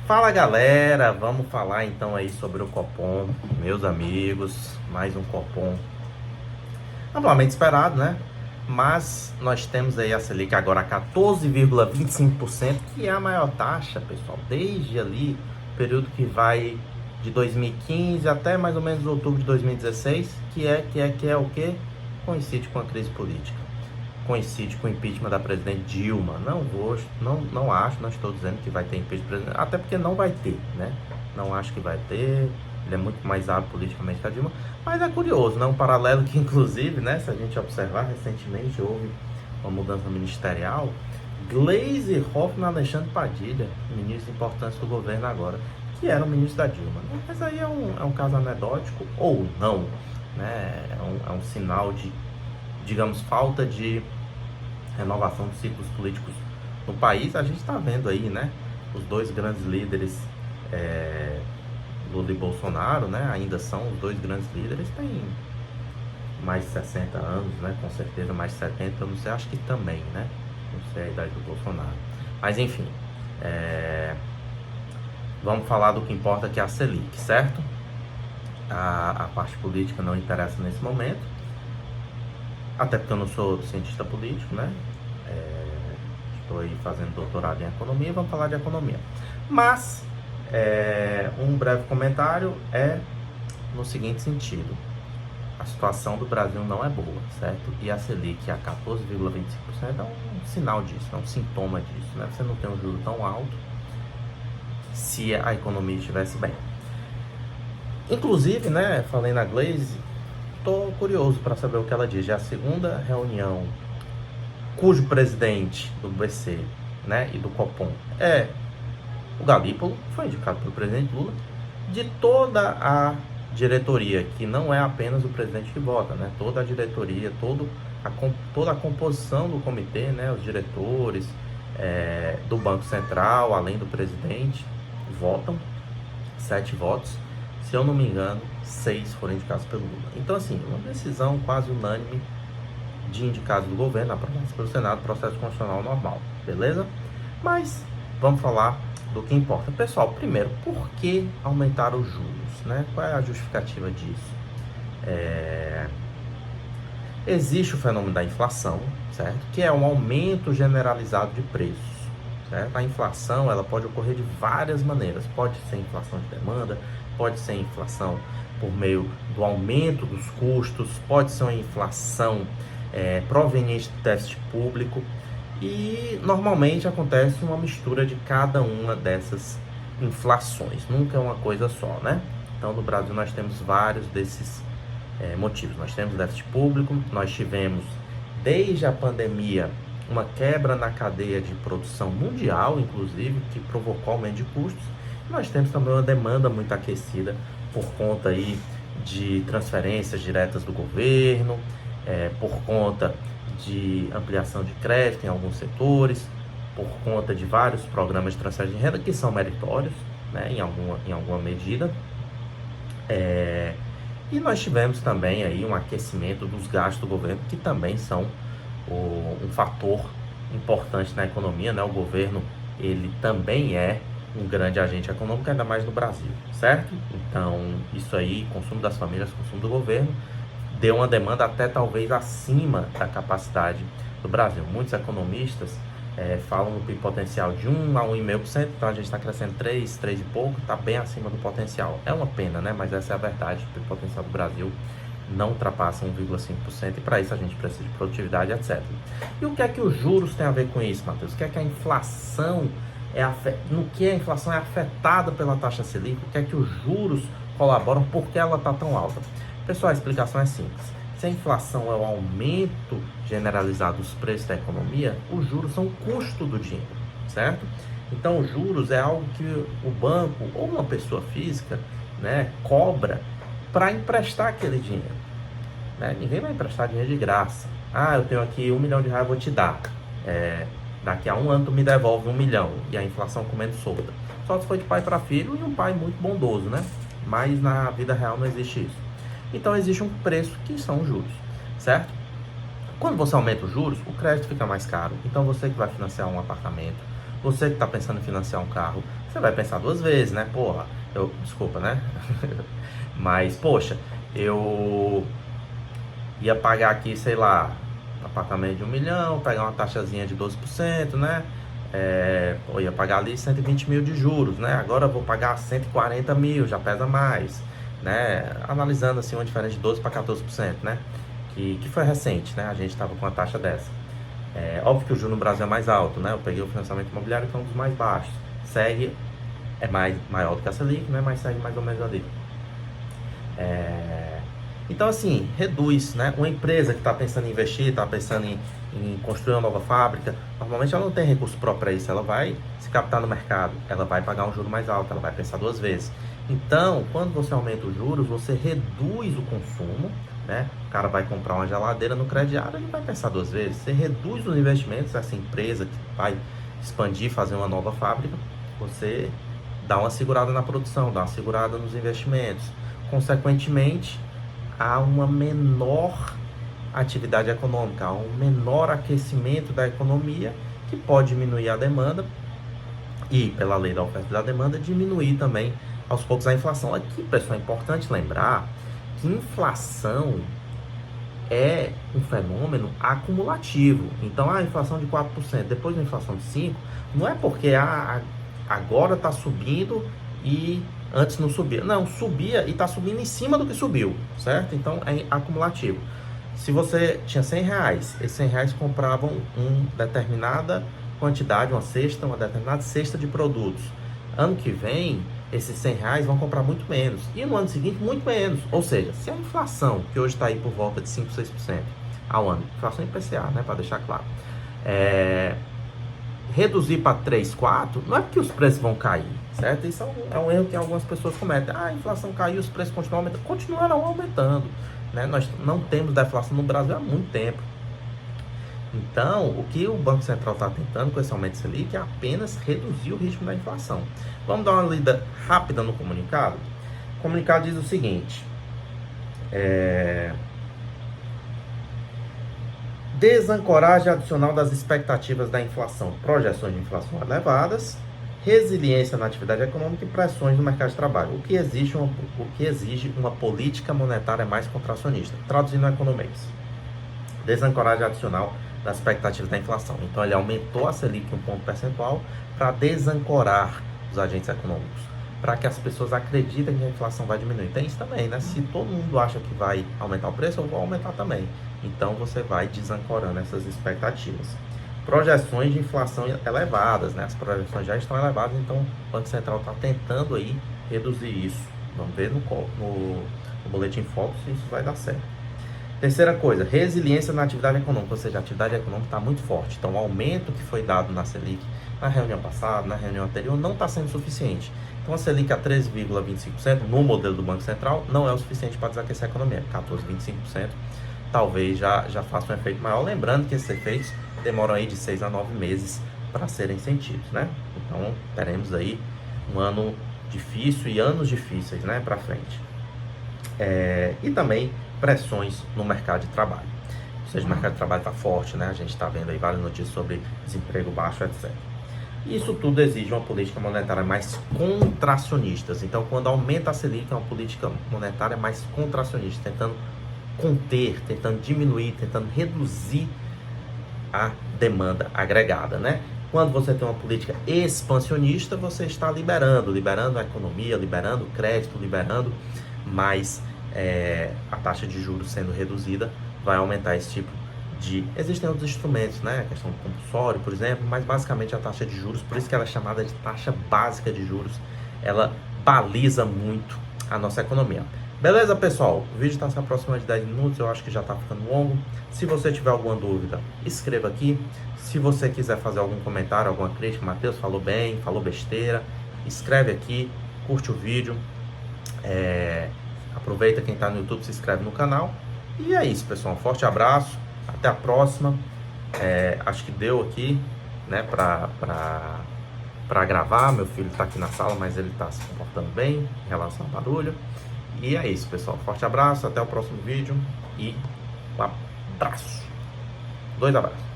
Fala galera, vamos falar então aí sobre o Copom, meus amigos, mais um Copom amplamente esperado, né? Mas nós temos aí a Selic agora a 14,25%, que é a maior taxa, pessoal, desde ali, período que vai de 2015 até mais ou menos outubro de 2016, que é o quê? Coincide com a crise política. Coincide com o impeachment da presidente Dilma. Não acho, não estou dizendo que vai ter impeachment, até porque não vai ter, né? Não acho que vai ter. Ele é muito mais hábil politicamente que a Dilma, mas é curioso, né? Um paralelo que, inclusive, né? Se a gente observar, recentemente houve uma mudança ministerial. Gleisi Hoffmann e Alexandre Padilha, ministros importantes do governo agora, que eram ministros da Dilma. Mas aí é um caso anedótico ou não, né? É um sinal de, digamos, falta de renovação dos ciclos políticos no país. A gente está vendo aí, né? Os dois grandes líderes, Lula e Bolsonaro, né? Ainda são os dois grandes líderes, têm mais de 60 anos, né? Com certeza mais de 70, eu não sei, acho que também, né? Não sei a idade do Bolsonaro. Mas enfim, vamos falar do que importa, que é a Selic, certo? A parte política não interessa nesse momento, até porque eu não sou cientista político, né? Estou aí fazendo doutorado em economia, vamos falar de economia. Mas, um breve comentário é no seguinte sentido: a situação do Brasil não é boa, certo? E a Selic a 14,25% é um sinal disso, é um sintoma disso, né? Você não tem um juro tão alto se a economia estivesse bem. Inclusive, né, falei na Gleisi, estou curioso para saber o que ela diz. Já é a segunda reunião cujo presidente do BC, né, e do Copom é o Galípolo, foi indicado pelo presidente Lula. De toda a diretoria, que não é apenas o presidente que vota, né, toda a diretoria, toda a composição do comitê, né, os diretores do Banco Central, além do presidente, votam, 7 votos. Se eu não me engano, 6 foram indicados pelo Lula. Então, assim, uma decisão quase unânime de indicados do governo, aprovados pelo Senado, processo constitucional normal, beleza? Mas vamos falar do que importa. Pessoal, primeiro, por que aumentar os juros, né? Qual é a justificativa disso? Existe o fenômeno da inflação, certo? Que é um aumento generalizado de preços, certo? A inflação, ela pode ocorrer de várias maneiras. Pode ser inflação de demanda, pode ser inflação por meio do aumento dos custos, pode ser uma inflação proveniente do déficit público, e normalmente acontece uma mistura de cada uma dessas inflações, nunca é uma coisa só, né? Então no Brasil nós temos vários desses motivos. Nós temos déficit público, nós tivemos desde a pandemia uma quebra na cadeia de produção mundial, inclusive, que provocou aumento de custos. Nós temos também uma demanda muito aquecida por conta aí de transferências diretas do governo, por conta de ampliação de crédito em alguns setores, por conta de vários programas de transferência de renda que são meritórios, né, em alguma medida. E nós tivemos também aí um aquecimento dos gastos do governo, que também são um fator importante na economia, né? O governo, ele também é um grande agente econômico, ainda mais no Brasil, certo? Então, isso aí, consumo das famílias, consumo do governo, deu uma demanda até talvez acima da capacidade do Brasil. Muitos economistas falam no PIB potencial de 1 a 1,5%, então a gente está crescendo 3 e pouco, está bem acima do potencial. É uma pena, né? Mas essa é a verdade. O PIB potencial do Brasil não ultrapassa 1,5%, e para isso a gente precisa de produtividade, etc. E o que é que os juros têm a ver com isso, Matheus? O que é que a inflação no que a inflação é afetada pela taxa Selic? O que é que os juros colaboram? Por que ela está tão alta? Pessoal, a explicação é simples. Se a inflação é o aumento generalizado dos preços da economia, os juros são o custo do dinheiro, certo? Então, os juros é algo que o banco ou uma pessoa física, né, cobra para emprestar aquele dinheiro, né? Ninguém vai emprestar dinheiro de graça. Ah, eu tenho aqui R$1 milhão, vou te dar. Daqui a 1 ano tu me devolve 1 milhão, e a inflação comendo solta. Só se for de pai para filho, e um pai muito bondoso, né? Mas na vida real não existe isso. Então existe um preço, que são os juros, certo? Quando você aumenta os juros, o crédito fica mais caro. Então você que vai financiar um apartamento, Você que está pensando em financiar um carro, você vai pensar duas vezes, né? Porra, desculpa, né? Mas, poxa, eu ia pagar aqui, sei lá, um apartamento de 1 milhão, pegar uma taxazinha de 12%, né? Eu ia pagar ali 120 mil de juros, né? Agora eu vou pagar 140 mil, já pesa mais, né? Analisando assim uma diferença de 12 para 14%, né? Que foi recente, né? A gente estava com uma taxa dessa. Óbvio que o juro no Brasil é mais alto, né? Eu peguei o financiamento imobiliário que é um dos mais baixos. Segue, maior do que a Selic, né? Mas segue mais ou menos ali. Então, assim, reduz, né? Uma empresa que está pensando em investir, está pensando em construir uma nova fábrica, normalmente ela não tem recurso próprio para isso, ela vai se captar no mercado, ela vai pagar um juro mais alto, ela vai pensar duas vezes. Então, quando você aumenta os juros, você reduz o consumo, né? O cara vai comprar uma geladeira no crediário, ele vai pensar duas vezes. Você reduz os investimentos, essa empresa que vai expandir, fazer uma nova fábrica, você dá uma segurada na produção, dá uma segurada nos investimentos. Consequentemente, há uma menor atividade econômica, há um menor aquecimento da economia, que pode diminuir a demanda e, pela lei da oferta e da demanda, diminuir também aos poucos a inflação. Aqui, pessoal, é importante lembrar que inflação é um fenômeno acumulativo. Então, a inflação de 4%, depois da inflação de 5%, não é porque agora está subindo e antes não subia. Não, subia e está subindo em cima do que subiu, certo? Então, é acumulativo. Se você tinha 100 reais, esses 100 reais compravam uma determinada quantidade, uma determinada cesta de produtos. Ano que vem, esses 100 reais vão comprar muito menos. E no ano seguinte, muito menos. Ou seja, se a inflação, que hoje está aí por volta de 5, 6% ao ano, inflação IPCA, né, para deixar claro, reduzir para 3, 4, não é porque os preços vão cair, certo? Isso é um erro que algumas pessoas cometem. A inflação caiu, os preços continuam aumentando. Continuarão aumentando, né? Nós não temos deflação no Brasil há muito tempo. Então, o que o Banco Central está tentando com esse aumento de Selic é apenas reduzir o ritmo da inflação. Vamos dar uma lida rápida no comunicado? O comunicado diz o seguinte: desancoragem adicional das expectativas da inflação, projeções de inflação elevadas, resiliência na atividade econômica e pressões no mercado de trabalho, o que exige uma política monetária mais contracionista. Traduzindo em economês, desancoragem adicional das expectativas da inflação. Então, ele aumentou a Selic um ponto percentual para desancorar os agentes econômicos, para que as pessoas acreditem que a inflação vai diminuir. Tem isso também, né? Se todo mundo acha que vai aumentar o preço, eu vou aumentar também. Então, você vai desancorando essas expectativas. Projeções de inflação elevadas, né? As projeções já estão elevadas, então o Banco Central está tentando aí reduzir isso. Vamos ver no Boletim Focus se isso vai dar certo. Terceira coisa, resiliência na atividade econômica, ou seja, a atividade econômica está muito forte. Então, o aumento que foi dado na Selic na reunião passada, na reunião anterior, não está sendo suficiente. Então, a Selic a 13,25% no modelo do Banco Central não é o suficiente para desaquecer a economia. 14,25% talvez já faça um efeito maior. Lembrando que esses efeitos demoram aí de 6 a 9 meses para serem sentidos, né? Então, teremos aí um ano difícil e anos difíceis, né, para frente. E também pressões no mercado de trabalho. Ou seja, o mercado de trabalho está forte, né? A gente está vendo aí várias notícias sobre desemprego baixo, etc. Isso tudo exige uma política monetária mais contracionista. Então, quando aumenta a Selic, é uma política monetária mais contracionista, tentando conter, tentando diminuir, tentando reduzir a demanda agregada, né? Quando você tem uma política expansionista, você está liberando a economia, liberando o crédito, liberando mais a taxa de juros sendo reduzida, vai aumentar esse tipo de... Existem outros instrumentos, né? A questão do compulsório, por exemplo, mas basicamente a taxa de juros, por isso que ela é chamada de taxa básica de juros, ela baliza muito a nossa economia. Beleza, pessoal? O vídeo está se aproximando de 10 minutos, eu acho que já está ficando longo. Se você tiver alguma dúvida, escreva aqui. Se você quiser fazer algum comentário, alguma crítica, Matheus falou bem, falou besteira, escreve aqui, curte o vídeo. Aproveita quem está no YouTube, se inscreve no canal. E é isso, pessoal. Um forte abraço. Até a próxima. Acho que deu aqui, né, para gravar. Meu filho está aqui na sala, mas ele está se comportando bem em relação ao barulho. E é isso, pessoal. Forte abraço. Até o próximo vídeo. E um abraço. 2 abraços.